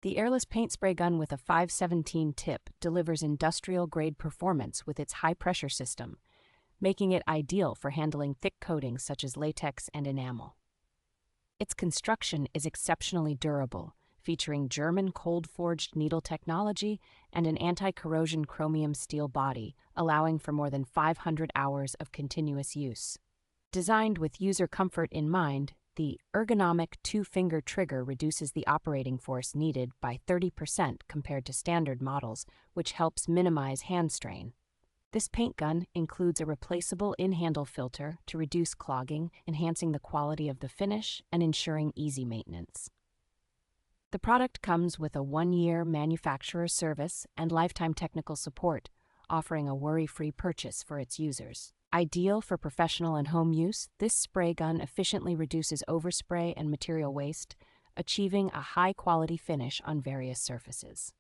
The airless paint spray gun with a 517 tip delivers industrial-grade performance with its high-pressure system, making it ideal for handling thick coatings such as latex and enamel. Its construction is exceptionally durable, featuring German cold-forged needle technology and an anti-corrosion chromium steel body, allowing for more than 500 hours of continuous use. Designed with user comfort in mind, the ergonomic two-finger trigger reduces the operating force needed by 30% compared to standard models, which helps minimize hand strain. This paint gun includes a replaceable in-handle filter to reduce clogging, enhancing the quality of the finish and ensuring easy maintenance. The product comes with a 1-year manufacturer service and lifetime technical support, offering a worry-free purchase for its users. Ideal for professional and home use, this spray gun efficiently reduces overspray and material waste, achieving a high-quality finish on various surfaces.